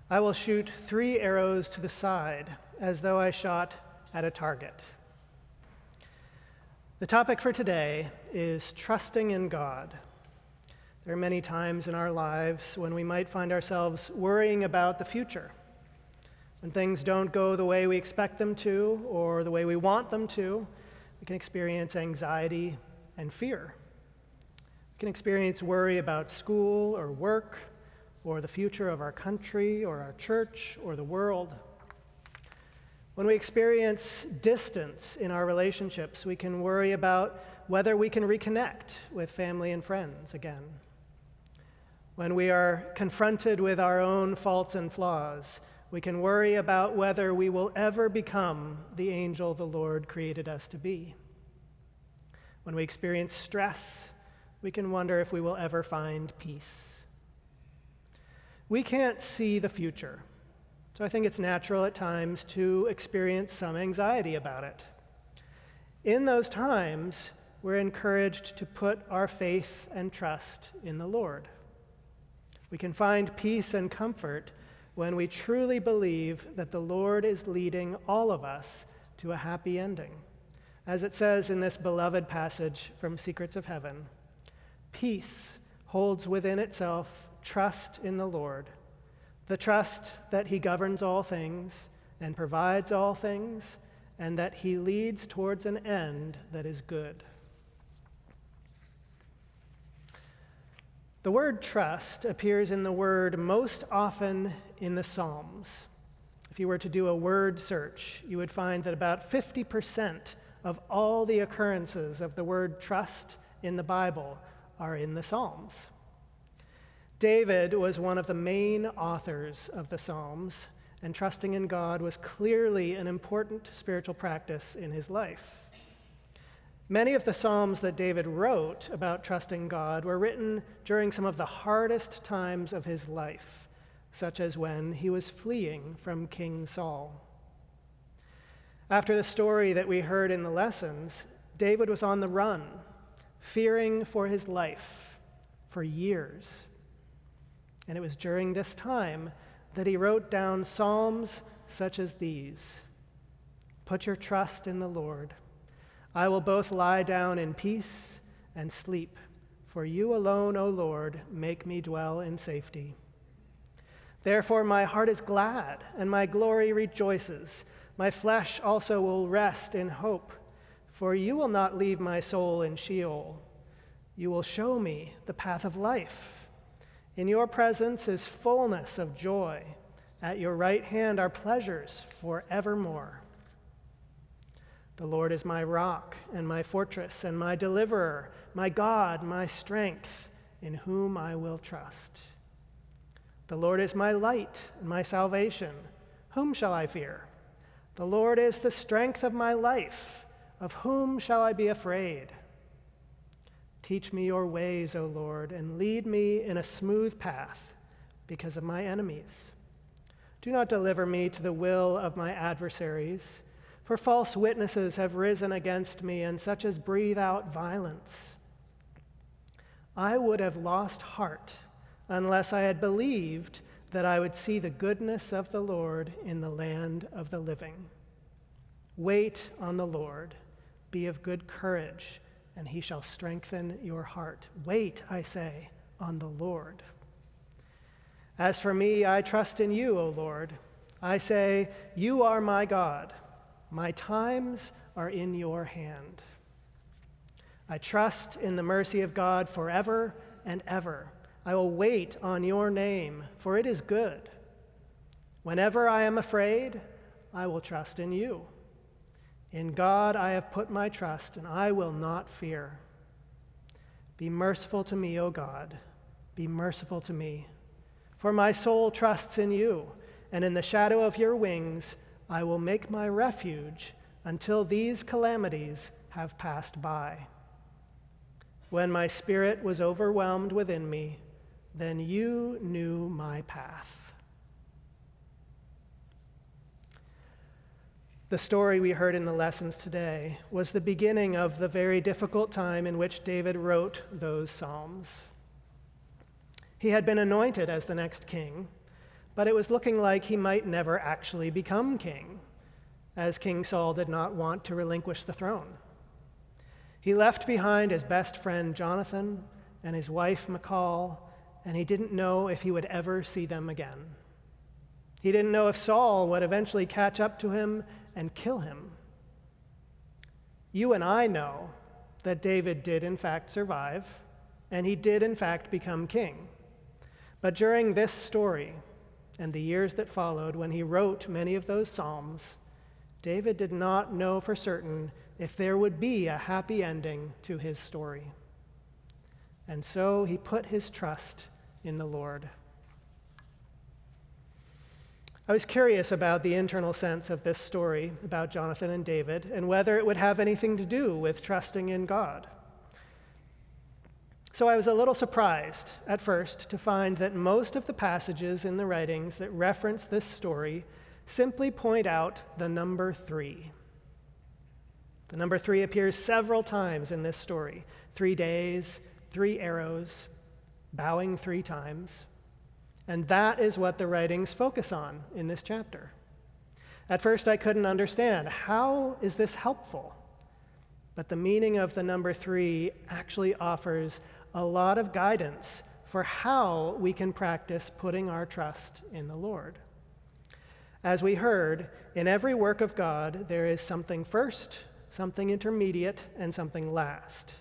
I will shoot 3 arrows to the side as though I shot at a target. The topic for today is trusting in God. There are many times in our lives when we might find ourselves worrying about the future. When things don't go the way we expect them to or the way we want them to, we can experience anxiety and fear. We can experience worry about school or work or the future of our country or our church or the world. When we experience distance in our relationships, we can worry about whether we can reconnect with family and friends again. When we are confronted with our own faults and flaws, we can worry about whether we will ever become the angel the Lord created us to be. When we experience stress, we can wonder if we will ever find peace. We can't see the future, so I think it's natural at times to experience some anxiety about it. In those times, we're encouraged to put our faith and trust in the Lord. We can find peace and comfort when we truly believe that the Lord is leading all of us to a happy ending. As it says in this beloved passage from Secrets of Heaven, peace holds within itself trust in the Lord, the trust that he governs all things and provides all things, and that he leads towards an end that is good. The word trust appears in the word most often in the Psalms. If you were to do a word search, you would find that about 50% of all the occurrences of the word trust in the Bible are in the Psalms. David was one of the main authors of the Psalms, and trusting in God was clearly an important spiritual practice in his life. Many of the Psalms that David wrote about trusting God were written during some of the hardest times of his life, such as when he was fleeing from King Saul. After the story that we heard in the lessons, David was on the run, fearing for his life for years. And it was during this time that he wrote down psalms such as these. Put your trust in the Lord. I will both lie down in peace and sleep, for you alone, O Lord, make me dwell in safety. Therefore my heart is glad, and my glory rejoices. My flesh also will rest in hope, for you will not leave my soul in Sheol. You will show me the path of life. In your presence is fullness of joy. At your right hand are pleasures forevermore. The Lord is my rock and my fortress and my deliverer, my God, my strength, in whom I will trust. The Lord is my light and my salvation. Whom shall I fear? The Lord is the strength of my life. Of whom shall I be afraid? Teach me your ways, O Lord, and lead me in a smooth path because of my enemies. Do not deliver me to the will of my adversaries, for false witnesses have risen against me, and such as breathe out violence. I would have lost heart unless I had believed that I would see the goodness of the Lord in the land of the living. Wait on the Lord, be of good courage, and he shall strengthen your heart. Wait, I say, on the Lord. As for me, I trust in you, O Lord. I say, you are my God. My times are in your hand. I trust in the mercy of God forever and ever. I will wait on your name, for it is good. Whenever I am afraid, I will trust in you. In God I have put my trust, and I will not fear. Be merciful to me, O God. Be merciful to me. For my soul trusts in you, and in the shadow of your wings I will make my refuge until these calamities have passed by. When my spirit was overwhelmed within me, then you knew my path. The story we heard in the lessons today was the beginning of the very difficult time in which David wrote those psalms. He had been anointed as the next king, but it was looking like he might never actually become king, as King Saul did not want to relinquish the throne. He left behind his best friend Jonathan and his wife Michal, and he didn't know if he would ever see them again. He didn't know if Saul would eventually catch up to him and kill him. You and I know that David did in fact survive, and he did in fact become king. But during this story and the years that followed, when he wrote many of those psalms, David did not know for certain if there would be a happy ending to his story. And so he put his trust in the Lord. I was curious about the internal sense of this story about Jonathan and David and whether it would have anything to do with trusting in God. So I was a little surprised at first to find that most of the passages in the writings that reference this story simply point out the number 3. The number 3 appears several times in this story. 3 days, 3 arrows, bowing 3 times. And that is what the writings focus on in this chapter. At first I couldn't understand, how is this helpful? But the meaning of the number 3 actually offers a lot of guidance for how we can practice putting our trust in the Lord. As we heard, in every work of God, there is something first, something intermediate, and something last.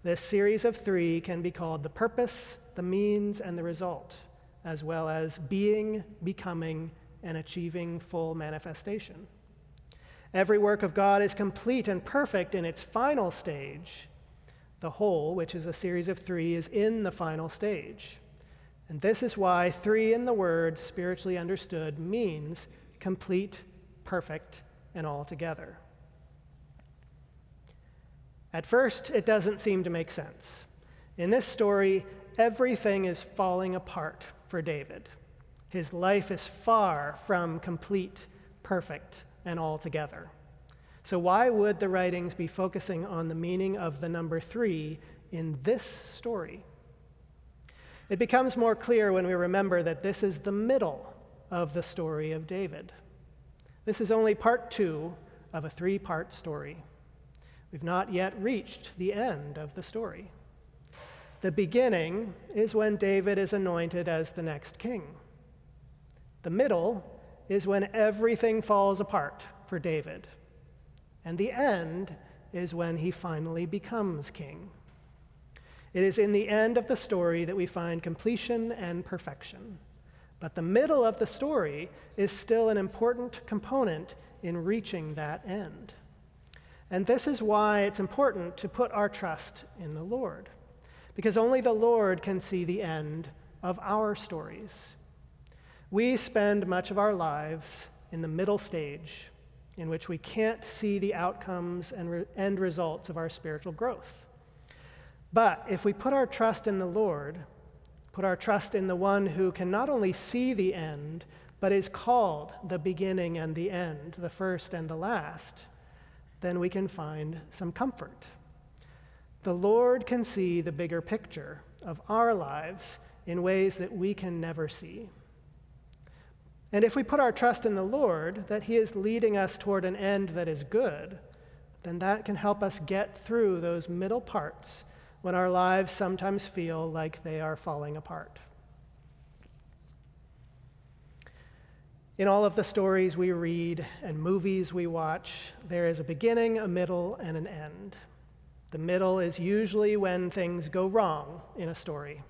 This series of 3 can be called the purpose, the means, and the result, as well as being, becoming, and achieving full manifestation. Every work of God is complete and perfect in its final stage. The whole, which is a series of 3, is in the final stage. And this is why 3 in the word, spiritually understood, means complete, perfect, and altogether. At first, it doesn't seem to make sense. In this story, everything is falling apart for David. His life is far from complete, perfect, and altogether. So why would the writings be focusing on the meaning of the number 3 in this story? It becomes more clear when we remember that this is the middle of the story of David. This is only part 2 of a 3-part story. We've not yet reached the end of the story. The beginning is when David is anointed as the next king. The middle is when everything falls apart for David. And the end is when he finally becomes king. It is in the end of the story that we find completion and perfection. But the middle of the story is still an important component in reaching that end. And this is why it's important to put our trust in the Lord, because only the Lord can see the end of our stories. We spend much of our lives in the middle stage, in which we can't see the outcomes and end results of our spiritual growth. But if we put our trust in the Lord, put our trust in the one who can not only see the end, but is called the beginning and the end, the first and the last, then we can find some comfort. The Lord can see the bigger picture of our lives in ways that we can never see. And if we put our trust in the Lord, that he is leading us toward an end that is good, then that can help us get through those middle parts when our lives sometimes feel like they are falling apart. In all of the stories we read and movies we watch, there is a beginning, a middle, and an end. The middle is usually when things go wrong in a story.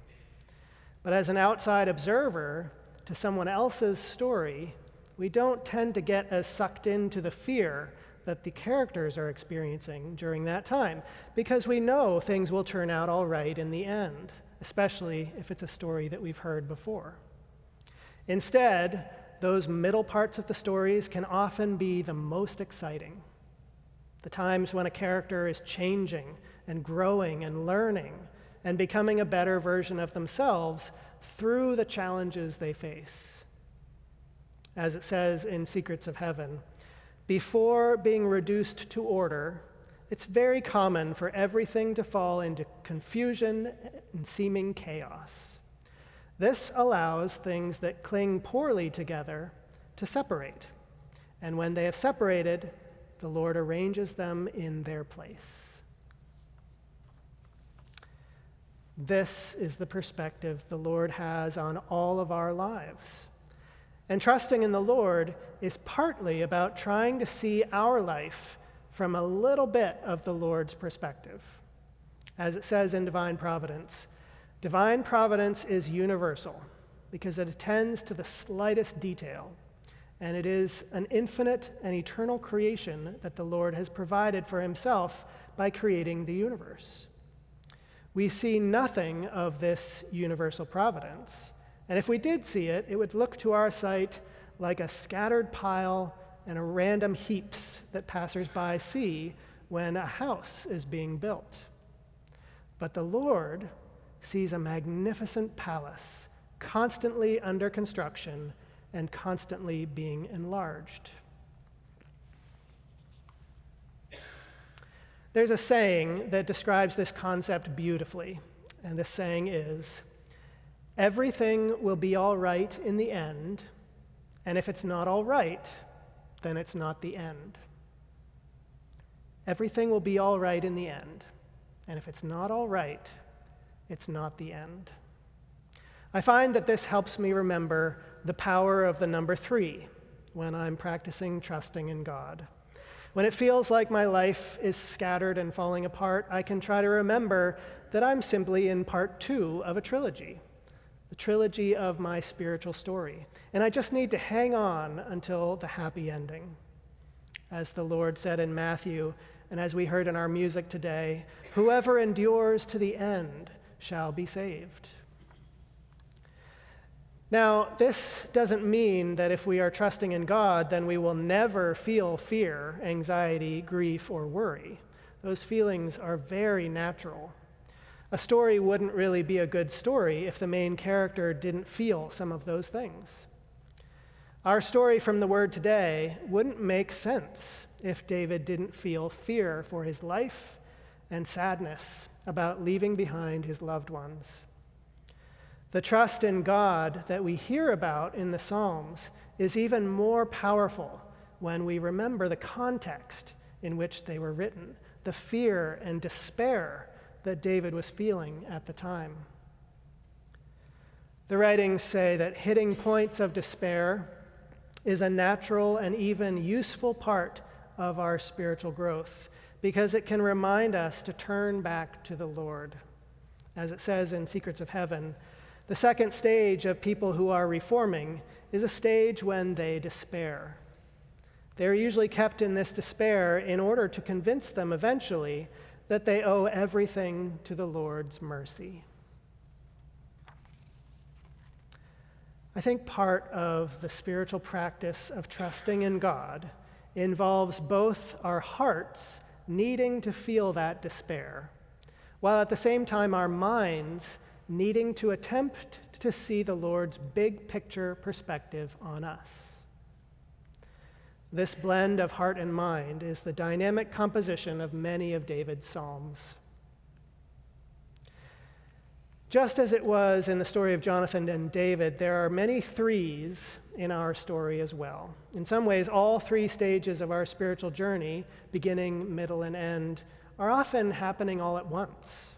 But as an outside observer to someone else's story, we don't tend to get as sucked into the fear that the characters are experiencing during that time, because we know things will turn out all right in the end, especially if it's a story that we've heard before. Instead, those middle parts of the stories can often be the most exciting. The times when a character is changing and growing and learning and becoming a better version of themselves through the challenges they face. As it says in Secrets of Heaven, before being reduced to order, it's very common for everything to fall into confusion and seeming chaos. This allows things that cling poorly together to separate. And when they have separated, the Lord arranges them in their place. This is the perspective the Lord has on all of our lives. And trusting in the Lord is partly about trying to see our life from a little bit of the Lord's perspective. As it says in Divine Providence is universal because it attends to the slightest detail, and it is an infinite and eternal creation that the Lord has provided for himself by creating the universe. We see nothing of this universal providence, and if we did see it, it would look to our sight like a scattered pile and a random heaps that passers-by see when a house is being built. But the Lord sees a magnificent palace constantly under construction and constantly being enlarged. There's a saying that describes this concept beautifully, and this saying is, "Everything will be all right in the end, and if it's not all right, then it's not the end." Everything will be all right in the end, and if it's not all right, it's not the end. I find that this helps me remember the power of the number 3 when I'm practicing trusting in God. When it feels like my life is scattered and falling apart, I can try to remember that I'm simply in part 2 of a trilogy, the trilogy of my spiritual story, and I just need to hang on until the happy ending. As the Lord said in Matthew, and as we heard in our music today, "Whoever endures to the end shall be saved." Now, this doesn't mean that if we are trusting in God, then we will never feel fear, anxiety, grief, or worry. Those feelings are very natural. A story wouldn't really be a good story if the main character didn't feel some of those things. Our story from the Word today wouldn't make sense if David didn't feel fear for his life and sadness about leaving behind his loved ones. The trust in God that we hear about in the Psalms is even more powerful when we remember the context in which they were written, the fear and despair that David was feeling at the time. The writings say that hitting points of despair is a natural and even useful part of our spiritual growth because it can remind us to turn back to the Lord. As it says in Secrets of Heaven, the second stage of people who are reforming is a stage when they despair. They are usually kept in this despair in order to convince them eventually that they owe everything to the Lord's mercy. I think part of the spiritual practice of trusting in God involves both our hearts needing to feel that despair, while at the same time our minds needing to attempt to see the Lord's big picture perspective on us. This blend of heart and mind is the dynamic composition of many of David's psalms. Just as it was in the story of Jonathan and David, there are many threes in our story as well. In some ways, all 3 stages of our spiritual journey, beginning, middle, and end, are often happening all at once.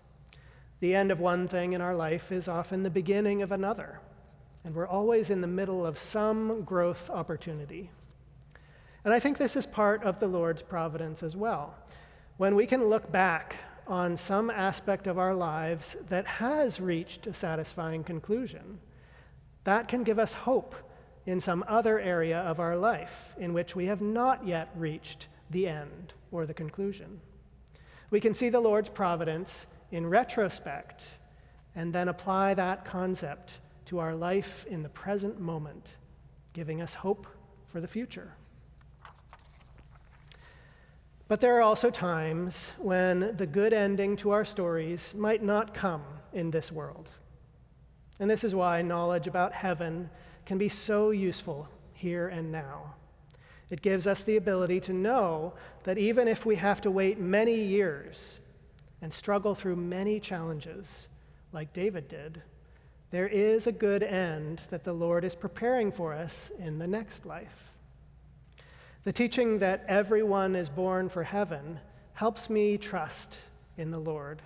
The end of one thing in our life is often the beginning of another, and we're always in the middle of some growth opportunity. And I think this is part of the Lord's providence as well. When we can look back on some aspect of our lives that has reached a satisfying conclusion, that can give us hope in some other area of our life in which we have not yet reached the end or the conclusion. We can see the Lord's providence in retrospect and then apply that concept to our life in the present moment, giving us hope for the future. But there are also times when the good ending to our stories might not come in this world. And this is why knowledge about heaven can be so useful here and now. It gives us the ability to know that even if we have to wait many years and struggle through many challenges, like David did, There is a good end that the Lord is preparing for us in the next life. The teaching that everyone is born for heaven helps me trust in the Lord.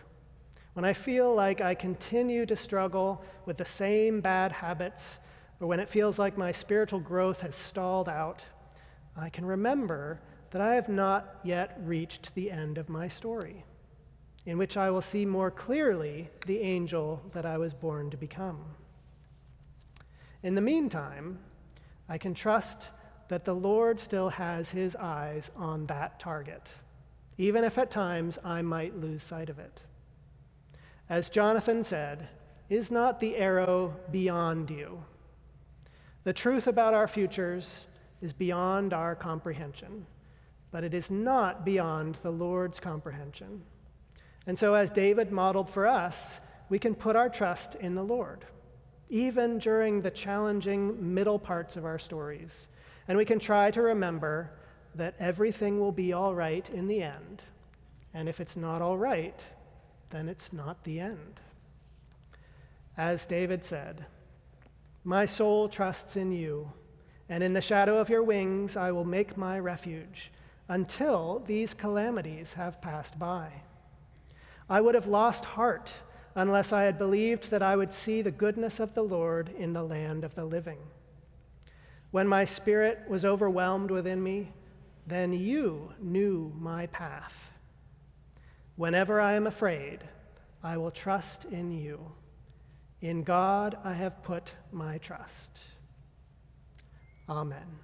When I feel like I continue to struggle with the same bad habits, or when it feels like my spiritual growth has stalled out, I can remember that I have not yet reached the end of my story, in which I will see more clearly the angel that I was born to become. In the meantime, I can trust that the Lord still has his eyes on that target, even if at times I might lose sight of it. As Jonathan said, "Is not the arrow beyond you?" The truth about our futures is beyond our comprehension, but it is not beyond the Lord's comprehension. And so, as David modeled for us, we can put our trust in the Lord, even during the challenging middle parts of our stories. And we can try to remember that everything will be all right in the end. And if it's not all right, then it's not the end. As David said, "My soul trusts in you, and in the shadow of your wings I will make my refuge until these calamities have passed by. I would have lost heart unless I had believed that I would see the goodness of the Lord in the land of the living. When my spirit was overwhelmed within me, then you knew my path. Whenever I am afraid, I will trust in you. In God I have put my trust." Amen.